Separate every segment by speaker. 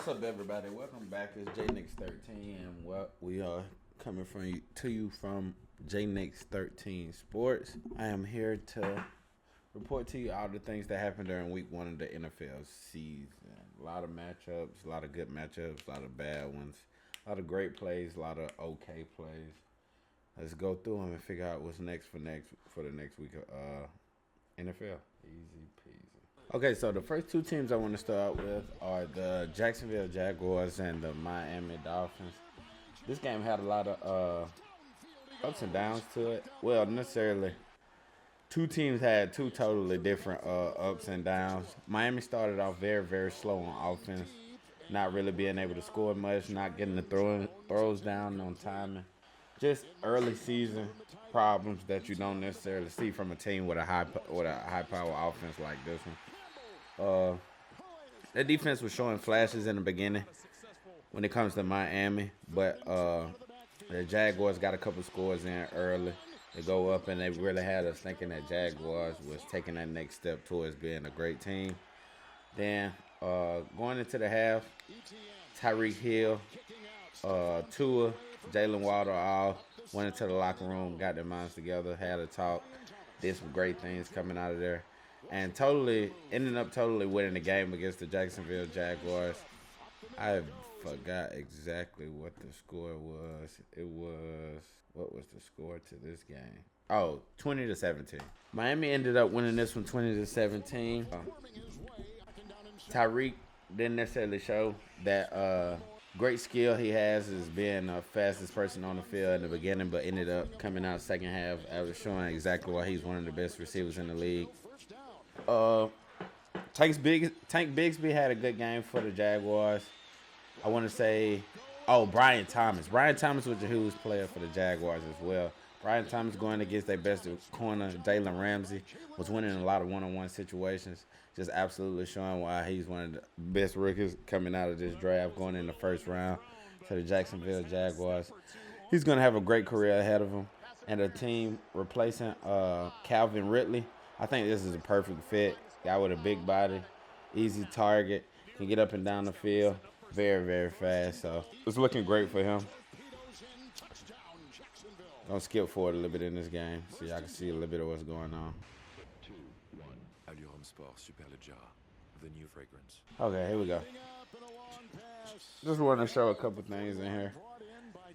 Speaker 1: What's up, everybody? Welcome back. It's JNix13, and we are coming to you from JNix13 Sports. I am here to report to you all the things that happened during Week 1 of the NFL season. A lot of matchups, a lot of good matchups, a lot of bad ones, a lot of great plays, a lot of okay plays. Let's go through them and figure out what's next for the next week of NFL. Easy peasy. Okay, so the first two teams I want to start with are the Jacksonville Jaguars and the Miami Dolphins. This game had a lot of ups and downs to it. Well, necessarily, two teams had two totally different ups and downs. Miami started off very, very slow on offense, not really being able to score much, not getting the throws down on timing. Just early season problems that you don't necessarily see from a team with a high power offense like this one. The defense was showing flashes in the beginning when it comes to Miami, but the Jaguars got a couple scores in early to go up, and they really had us thinking that Jaguars was taking that next step towards being a great team. Then going into the half, Tyreek Hill, Tua, Jalen Waddle all went into the locker room, got their minds together, had a talk, did some great things coming out of there, and ended up winning the game against the Jacksonville Jaguars. I forgot exactly what the score was. What was the score to this game? Oh, 20-17. Miami ended up winning this one 20-17. Tyreek didn't necessarily show that great skill he has is being the fastest person on the field in the beginning, but ended up coming out second half after showing exactly why he's one of the best receivers in the league. Tank Bigsby had a good game for the Jaguars. I want to say, Brian Thomas. Brian Thomas was a huge player for the Jaguars as well. Brian Thomas going against their best corner, Jalen Ramsey, was winning a lot of one-on-one situations. Just absolutely showing why he's one of the best rookies coming out of this draft, going in the first round to the Jacksonville Jaguars. He's going to have a great career ahead of him. And a team replacing Calvin Ridley, I think this is a perfect fit. Guy with a big body, easy target, can get up and down the field, very, very fast. So it's looking great for him. Gonna skip forward a little bit in this game so y'all can see a little bit of what's going on. The new fragrance. Okay, here we go. Just want to show a couple things in here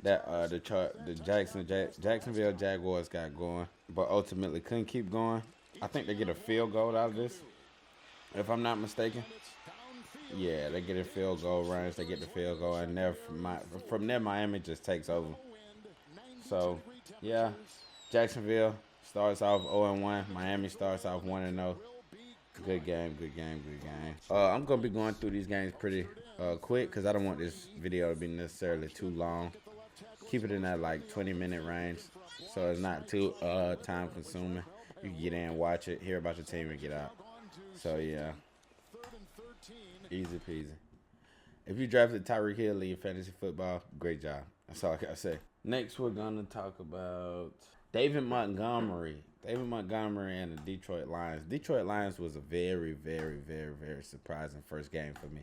Speaker 1: that the Jacksonville Jaguars got going, but ultimately couldn't keep going. I think they get a field goal out of this, if I'm not mistaken. Yeah, they get a field goal range. They get the field goal, and from there Miami just takes over. So, yeah, Jacksonville starts off 0-1. Miami starts off 1-0. Good game. I'm going to be going through these games pretty quick because I don't want this video to be necessarily too long. Keep it in that, 20-minute range so it's not too time-consuming. You can get in, watch it, hear about your team, and get out. So, yeah, easy peasy. If you drafted Tyreek Hill in your fantasy football, great job. That's all I got to say. Next, we're going to talk about David Montgomery. David Montgomery and the Detroit Lions. Detroit Lions was a very, very, very, very surprising first game for me.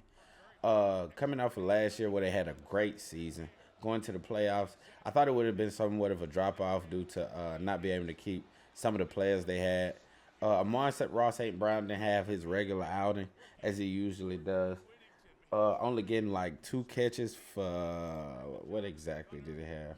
Speaker 1: Coming off of last year where they had a great season, going to the playoffs, I thought it would have been somewhat of a drop-off due to not being able to keep some of the players they had. Ross St. Brown didn't have his regular outing as he usually does. Only getting 2 catches for what exactly did he have?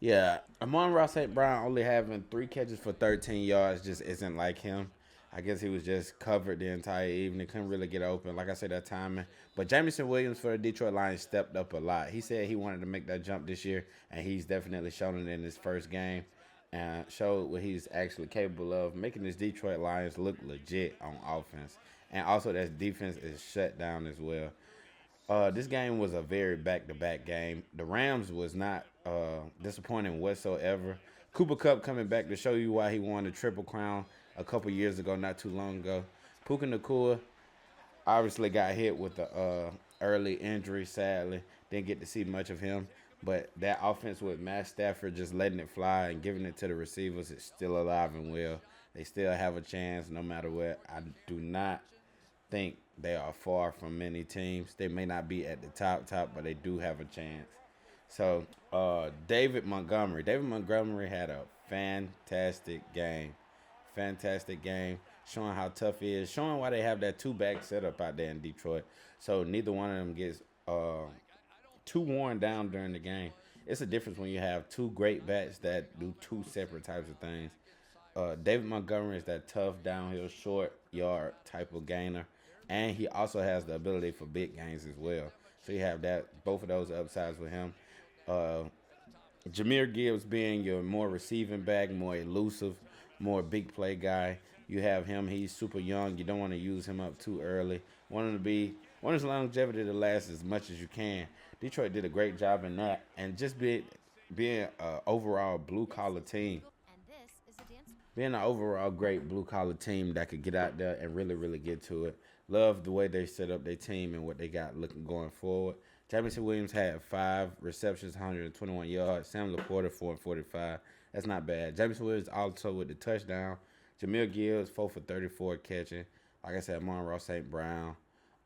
Speaker 1: Yeah, Ross St. Brown only having 3 catches for 13 yards just isn't like him. I guess he was just covered the entire evening. Couldn't really get open. Like I said, that timing. But Jamison Williams for the Detroit Lions stepped up a lot. He said he wanted to make that jump this year, and he's definitely shown it in his first game and showed what he's actually capable of, making this Detroit Lions look legit on offense. And also that defense is shut down as well. This game was a very back-to-back game. The Rams was not disappointing whatsoever. Cooper Kupp coming back to show you why he won the Triple Crown a couple years ago, not too long ago. Puka Nacua obviously got hit with the early injury, sadly. Didn't get to see much of him. But that offense with Matt Stafford just letting it fly and giving it to the receivers is still alive and well. They still have a chance no matter what. I do not think they are far from many teams. They may not be at the top, but they do have a chance. So, David Montgomery. David Montgomery had a fantastic game. Fantastic game. Showing how tough he is. Showing why they have that two-back setup out there in Detroit. So, neither one of them gets too worn down during the game. It's a difference when you have two great bats that do two separate types of things. David Montgomery is that tough downhill short yard type of gainer, and he also has the ability for big gains as well. So you have that both of those upsides with him. Uh, Jameer Gibbs being your more receiving back, more elusive, more big play guy. You have him. He's super young. You don't want to use him up too early. Want him to be want his longevity to last as much as you can. Detroit did a great job in that, and just being an overall blue collar team. Being an overall great blue collar team that could get out there and really, really get to it. Love the way they set up their team and what they got looking going forward. Jamison Williams had 5 receptions, 121 yards. Sam Laporta 445. That's not bad. Jamison Williams also with the touchdown. Jameer Gibbs 4 for 34 catching. Like I said, Monroe St. Brown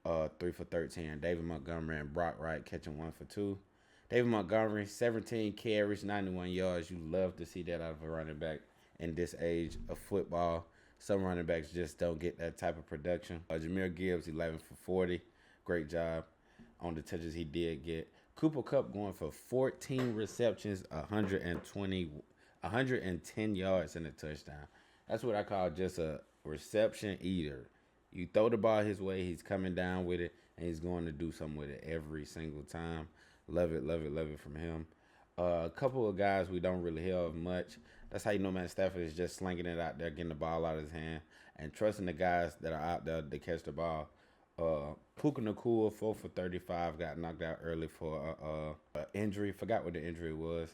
Speaker 1: 3 for 13. David Montgomery and Brock Wright catching 1 for 2. David Montgomery 17 carries, 91 yards. You love to see that out of a running back in this age of football. Some running backs just don't get that type of production. Jameer Gibbs 11 for 40. Great job on the touches he did get. Cooper Kupp going for 14 receptions, 110 yards and a touchdown. That's what I call just a reception eater. You throw the ball his way, he's coming down with it, and he's going to do something with it every single time. Love it, love it, love it from him. A couple of guys we don't really hear of much. That's how you know Matt Stafford is just slinging it out there, getting the ball out of his hand, and trusting the guys that are out there to catch the ball. Puka Nacua, 4 for 35, got knocked out early for injury. Forgot what the injury was.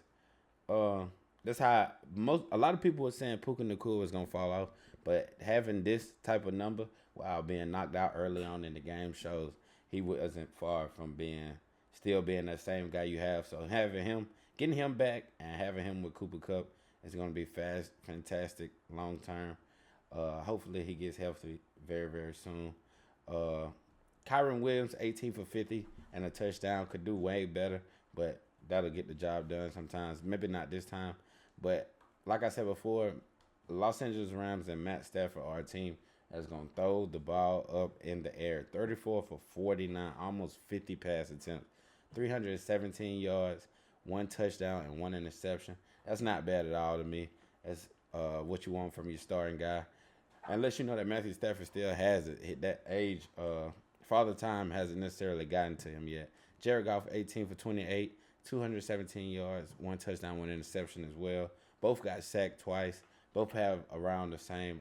Speaker 1: That's how a lot of people were saying Puka Nacua was gonna fall off, but having this type of number while being knocked out early on in the game shows he wasn't far from still being that same guy you have. So getting him back and having him with Cooper Kupp is gonna be fantastic long term. Hopefully he gets healthy very, very soon. Kyron Williams, 18 for 50 and a touchdown, could do way better, but that'll get the job done sometimes. Maybe not this time, but like I said before, Los Angeles Rams and Matt Stafford are a team that's going to throw the ball up in the air. 34 for 49, almost 50 pass attempts, 317 yards, 1 touchdown, and 1 interception. That's not bad at all to me. That's what you want from your starting guy. Unless you know that Matthew Stafford still has it. Hit that age. Father Time hasn't necessarily gotten to him yet. Jared Goff, 18 for 28, 217 yards, 1 touchdown, 1 interception as well. Both got sacked twice. Both have around the same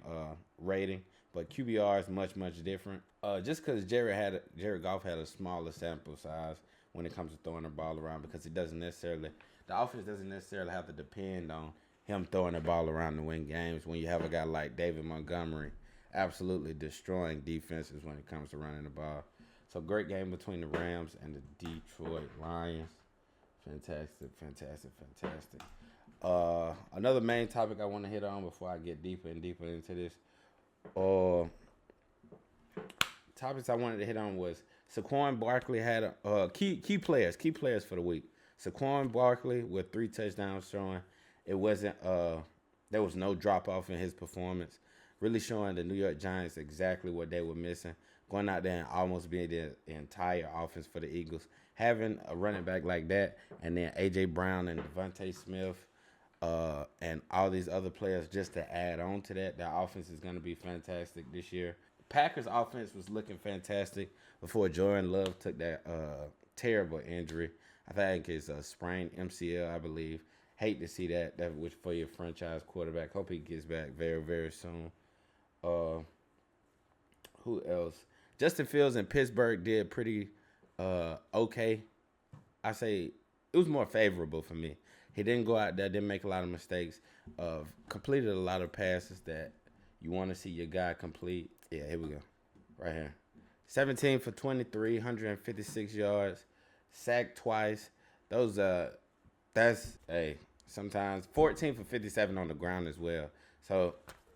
Speaker 1: rating, but QBR is much, much different. Just because Jared Goff had a smaller sample size when it comes to throwing the ball around, because the offense doesn't necessarily have to depend on him throwing the ball around to win games when you have a guy like David Montgomery absolutely destroying defenses when it comes to running the ball. So great game between the Rams and the Detroit Lions. Fantastic, fantastic, fantastic. Another main topic I want to hit on before I get deeper and deeper into this. Topics I wanted to hit on was Saquon Barkley had key players for the week. Saquon Barkley with 3 touchdowns showing it wasn't there was no drop off in his performance. Really showing the New York Giants exactly what they were missing. Going out there and almost being the entire offense for the Eagles. Having a running back like that, and then A.J. Brown and Devontae Smith and all these other players just to add on to that, that offense is going to be fantastic this year. Packers offense was looking fantastic before Jordan Love took that terrible injury. I think it's a sprained MCL, I believe. Hate to see that which for your franchise quarterback. Hope he gets back very, very soon. Who else? Justin Fields in Pittsburgh did pretty okay. I say it was more favorable for me. He didn't go out there, didn't make a lot of mistakes. Completed a lot of passes that you want to see your guy complete. Yeah, here we go. Right here. 17 for 23, 156 yards. Sacked twice. Sometimes 14 for 57 on the ground as well. So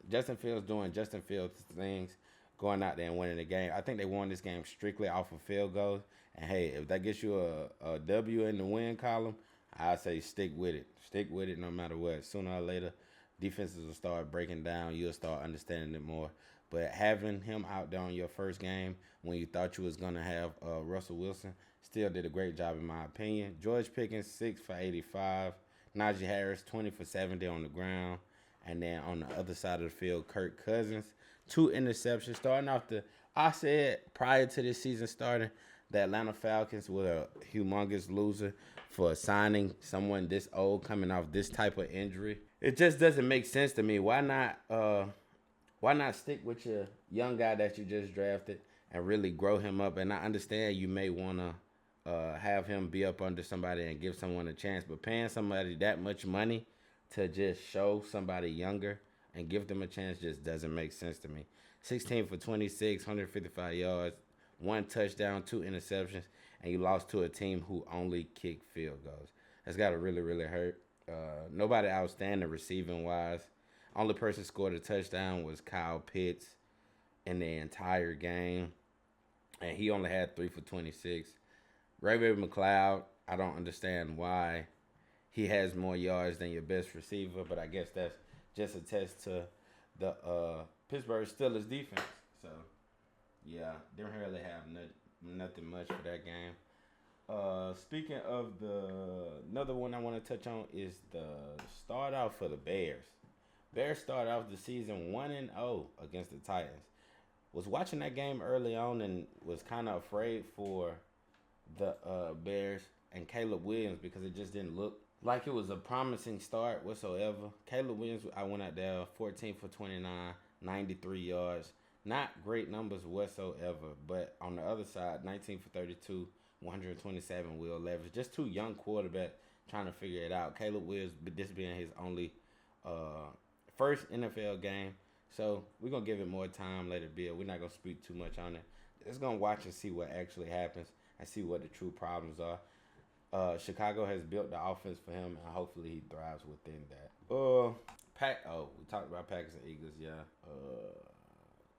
Speaker 1: Justin Fields doing Justin Fields things, going out there and winning the game. I think they won this game strictly off of field goals. And hey, if that gets you a W in the win column, I say stick with it. Stick with it no matter what. Sooner or later, defenses will start breaking down. You'll start understanding it more. But having him out there on your first game when you thought you was gonna have Russell Wilson still did a great job in my opinion. George Pickens 6 for 85. Najee Harris 20 for 70 on the ground. And then on the other side of the field, Kirk Cousins 2 interceptions. Starting off I said prior to this season starting, the Atlanta Falcons were a humongous loser for signing someone this old coming off this type of injury. It just doesn't make sense to me. Why not stick with your young guy that you just drafted and really grow him up? And I understand you may want to have him be up under somebody and give someone a chance, but paying somebody that much money to just show somebody younger and give them a chance just doesn't make sense to me. 16 for 26, 155 yards, 1 touchdown, 2 interceptions, and you lost to a team who only kicked field goals. That's got to really, really hurt. Nobody outstanding receiving wise. Only person scored a touchdown was Kyle Pitts in the entire game, and he only had 3 for 26. Ray McLeod, I don't understand why he has more yards than your best receiver, but I guess that's just a test to the Pittsburgh Steelers defense. So, yeah, didn't really have nothing much for that game. Speaking of another one I want to touch on is the start out for the Bears. Bears started off the season 1-0 against the Titans. Was watching that game early on and was kind of afraid for the Bears and Caleb Williams because it just didn't look like it was a promising start whatsoever. Caleb Williams, I went out there 14 for 29, 93 yards. Not great numbers whatsoever, but on the other side, 19 for 32, 127 wheel leverage. Just 2 young quarterbacks trying to figure it out. Caleb Williams, this being his only first NFL game. So we're going to give it more time, let it build. We're not going to speak too much on it. Just going to watch and see what actually happens and see what the true problems are. Chicago has built the offense for him, and hopefully he thrives within that. We talked about Packers and Eagles, yeah.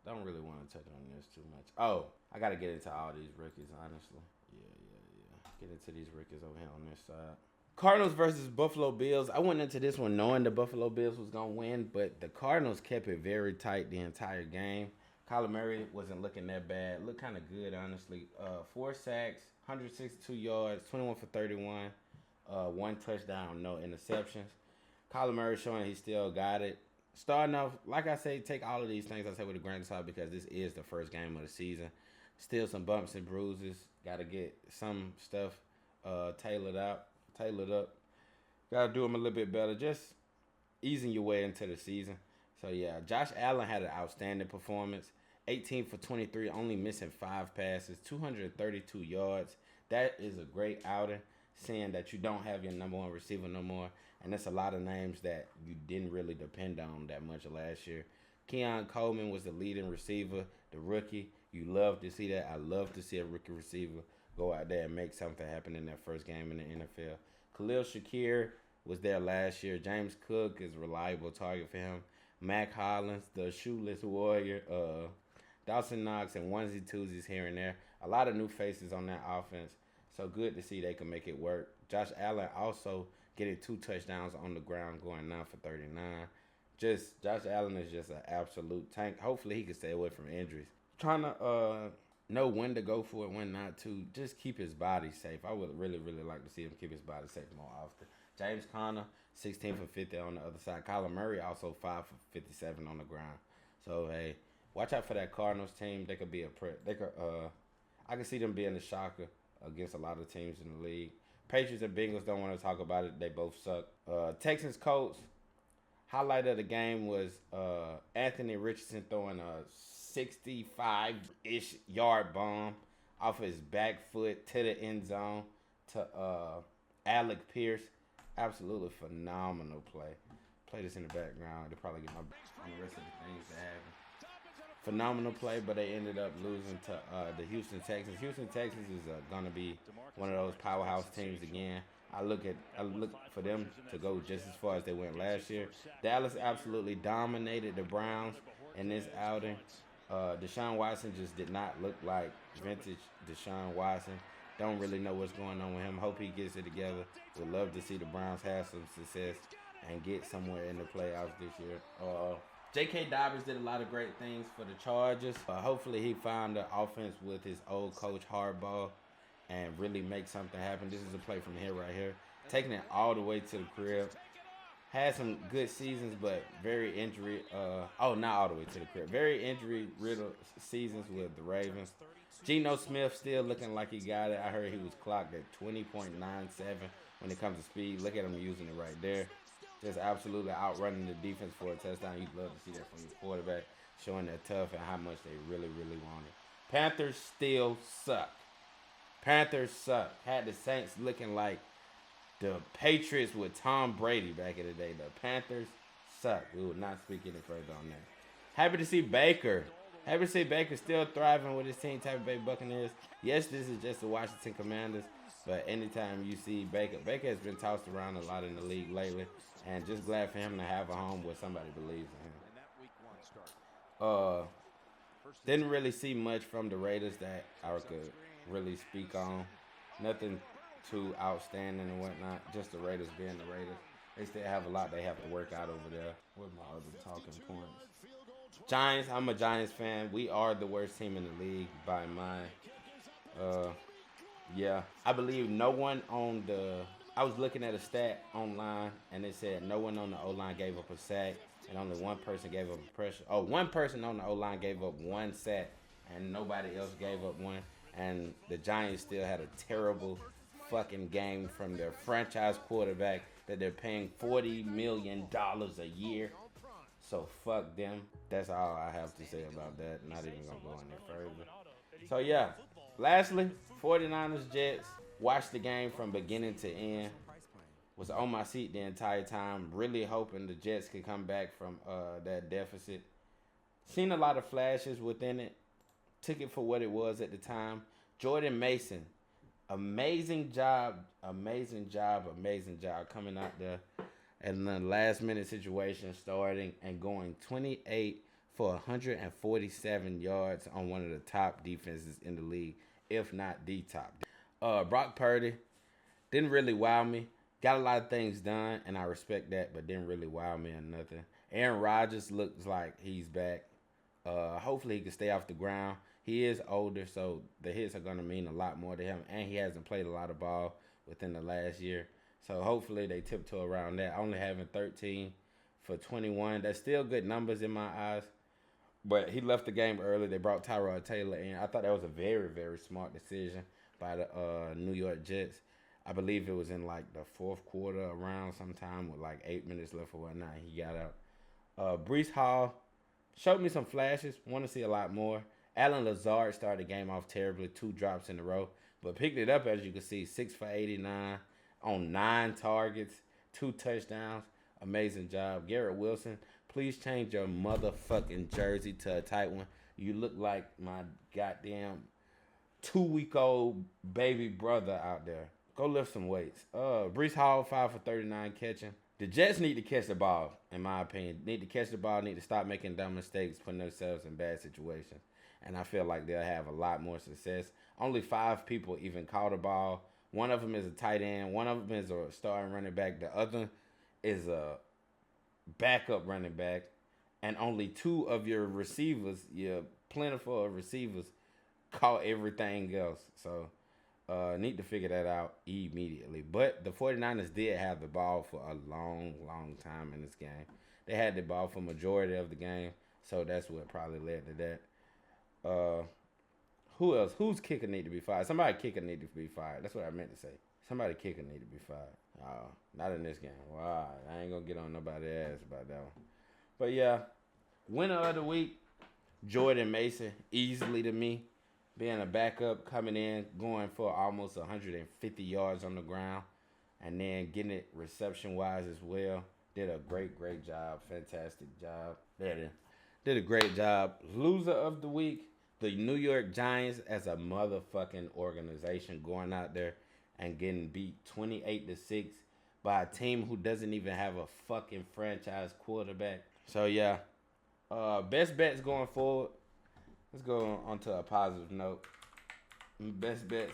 Speaker 1: Don't really want to touch on this too much. I got to get into all these rookies, honestly. Yeah. Get into these rookies over here on this side. Cardinals versus Buffalo Bills. I went into this one knowing the Buffalo Bills was going to win, but the Cardinals kept it very tight the entire game. Kyler Murray wasn't looking that bad. Looked kind of good, honestly. 4 sacks, 162 yards, 21 for 31, 1 touchdown, no interceptions. Kyler Murray showing he still got it. Starting off, like I say, take all of these things I say with a grain of salt because this is the first game of the season. Still some bumps and bruises. Got to get some stuff tailored up. Got to do them a little bit better. Just easing your way into the season. So, yeah, Josh Allen had an outstanding performance. 18 for 23, only missing 5 passes, 232 yards. That is a great outing, seeing that you don't have your number one receiver no more. And that's a lot of names that you didn't really depend on that much last year. Keon Coleman was the leading receiver, the rookie. You love to see that. I love to see a rookie receiver go out there and make something happen in that first game in the NFL. Khalil Shakir was there last year. James Cook is a reliable target for him. Mac Hollins, the shoeless warrior. Dawson Knox and onesie-twosies here and there. A lot of new faces on that offense. So good to see they can make it work. Josh Allen also getting 2 touchdowns on the ground, going 9 for 39. Josh Allen is just an absolute tank. Hopefully he can stay away from injuries. Trying to know when to go for it, when not to. Just keep his body safe. I would really, really like to see him keep his body safe more often. James Conner, 16 for 50 on the other side. Kyler Murray also 5 for 57 on the ground. So hey, watch out for that Cardinals team. They could be I can see them being a shocker against a lot of teams in the league. Patriots and Bengals don't want to talk about it. They both suck. Texans Colts. Highlight of the game was Anthony Richardson throwing a 65-ish yard bomb off of his back foot to the end zone to Alec Pierce. Absolutely phenomenal play. Play this in the background. They'll probably get on the rest of the things that happen. Phenomenal play, but they ended up losing to the Houston Texans. Houston Texans is going to be one of those powerhouse teams again. I look for them to go just as far as they went last year. Dallas absolutely dominated the Browns in this outing. Deshaun Watson just did not look like vintage Deshaun Watson. Don't really know what's going on with him. Hope he gets it together. Would love to see the Browns have some success and get somewhere in the playoffs this year. J.K. Dobbins did a lot of great things for the Chargers. Hopefully he found the offense with his old coach Harbaugh and really make something happen. This is a play from here right here. Taking it all the way to the crib. Had some good seasons, but very injury. Not all the way to the crib. Very injury riddled seasons with the Ravens. Geno Smith still looking like he got it. I heard he was clocked at 20.97 when it comes to speed. Look at him using it right there. Just absolutely outrunning the defense for a touchdown. You'd love to see that from your quarterback, showing that tough and how much they really, really want it. Panthers still suck. Panthers suck. Had the Saints looking like the Patriots with Tom Brady back in the day. The Panthers suck. We will not speak any further on that. Happy to see Baker. Happy to see Baker still thriving with his team, Tampa Bay Buccaneers. Yes, this is just the Washington Commanders, but anytime you see Baker has been tossed around a lot in the league lately, and just glad for him to have a home where somebody believes in him. Didn't really see much from the Raiders that I could really speak on. Nothing too outstanding and whatnot. Just the Raiders being the Raiders. They still have a lot they have to work out over there. What are my other talking points? Giants, I'm a Giants fan. We are the worst team in the league by mine. Yeah. I believe no one on the... I was looking at a stat online, and it said no one on the O-line gave up a sack, and only one person gave up a pressure. One person on the O-line gave up one sack, and nobody else gave up one. And the Giants still had a terrible fucking game from their franchise quarterback that they're paying $40 million a year. So fuck them. That's all I have to say about that. Not even gonna go any further. So yeah. Lastly, 49ers Jets. Watched the game from beginning to end. Was on my seat the entire time. Really hoping the Jets could come back from that deficit. Seen a lot of flashes within it. Took it for what it was at the time. Jordan Mason. Amazing job coming out there. And the last minute situation starting and going 28 for 147 yards on one of the top defenses in the league, if not the top. Brock Purdy didn't really wow me. Got a lot of things done, and I respect that, but didn't really wow me or nothing. Aaron Rodgers looks like he's back. Hopefully he can stay off the ground. He is older, so the hits are going to mean a lot more to him, and he hasn't played a lot of ball within the last year. So hopefully they tiptoe around that. Only having 13 for 21. That's still good numbers in my eyes. But he left the game early. They brought Tyrod Taylor in. I thought that was a very, very smart decision by the New York Jets. I believe it was in like the fourth quarter around sometime with like 8 minutes left or whatnot. He got out. Breece Hall showed me some flashes. Want to see a lot more. Alan Lazard started the game off terribly. 2 drops in a row. But picked it up, as you can see. 6 for 89. On 9 targets, 2 touchdowns. Amazing job. Garrett Wilson, please change your motherfucking jersey to a tight one. You look like my goddamn 2-week-old baby brother out there. Go lift some weights. Breece Hall, 5 for 39 catching. The Jets need to catch the ball, in my opinion. Need to catch the ball, need to stop making dumb mistakes, putting themselves in bad situations. And I feel like they'll have a lot more success. Only 5 people even caught the ball. One of them is a tight end. One of them is a starting running back. The other is a backup running back. And only 2 of your receivers, your plentiful of receivers, caught everything else. So, need to figure that out immediately. But the 49ers did have the ball for a long, long time in this game. They had the ball for majority of the game. So, that's what probably led to that. Who else? Whose kicker need to be fired? Somebody kicker need to be fired. That's what I meant to say. Somebody kicker need to be fired. Oh, not in this game. Wow, I ain't gonna get on nobody's ass about that one. But yeah, winner of the week, Jordan Mason, easily to me. Being a backup, coming in, going for almost 150 yards on the ground, and then getting it reception-wise as well. Did a great, great job. Fantastic job. Did a great job. Loser of the week, the New York Giants as a motherfucking organization going out there, and getting beat 28-6 by a team who doesn't even have a fucking franchise quarterback. So yeah, best bets going forward. Let's go on to a positive note. Best bets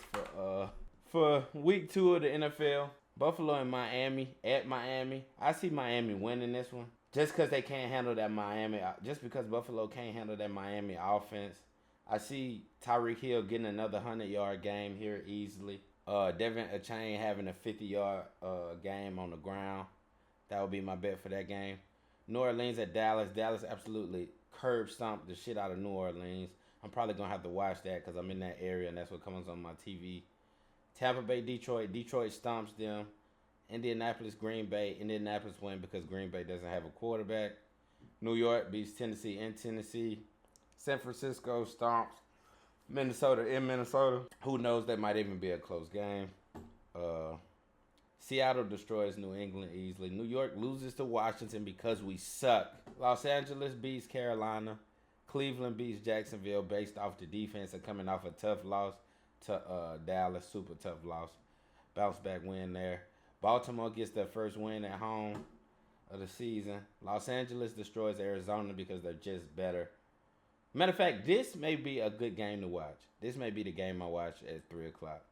Speaker 1: for week 2 of the NFL. Buffalo and Miami at Miami. I see Miami winning this one. Just because they can't handle that Miami. Just because Buffalo can't handle that Miami offense. I see Tyreek Hill getting another 100-yard game here easily. Devin Achane having a 50-yard game on the ground. That would be my bet for that game. New Orleans at Dallas. Dallas absolutely curb stomped the shit out of New Orleans. I'm probably going to have to watch that because I'm in that area and that's what comes on my TV. Tampa Bay, Detroit. Detroit stomps them. Indianapolis, Green Bay. Indianapolis win because Green Bay doesn't have a quarterback. New York beats Tennessee in Tennessee. San Francisco stomps Minnesota in Minnesota. Who knows? That might even be a close game. Seattle destroys New England easily. New York loses to Washington because we suck. Los Angeles beats Carolina. Cleveland beats Jacksonville based off the defense and coming off a tough loss to Dallas. Super tough loss. Bounce back win there. Baltimore gets their first win at home of the season. Los Angeles destroys Arizona because they're just better. Matter of fact, this may be a good game to watch. This may be the game I watch at 3 o'clock.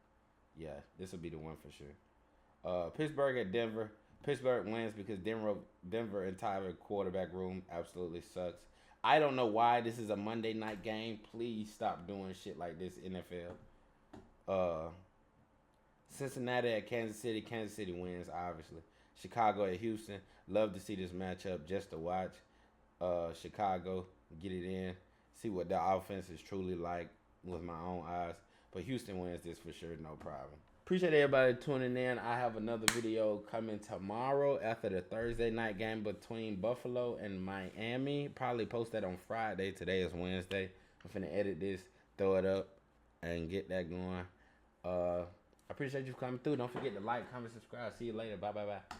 Speaker 1: Yeah, this will be the one for sure. Pittsburgh at Denver. Pittsburgh wins because Denver entire quarterback room absolutely sucks. I don't know why this is a Monday night game. Please stop doing shit like this, NFL. Cincinnati at Kansas City. Kansas City wins, obviously. Chicago at Houston. Love to see this matchup just to watch. Chicago, get it in. See what the offense is truly like with my own eyes. But Houston wins this for sure, no problem. Appreciate everybody tuning in. I have another video coming tomorrow after the Thursday night game between Buffalo and Miami. Probably post that on Friday. Today is Wednesday. I'm finna edit this, throw it up, and get that going. I appreciate you coming through. Don't forget to like, comment, subscribe. See you later. Bye, bye, bye.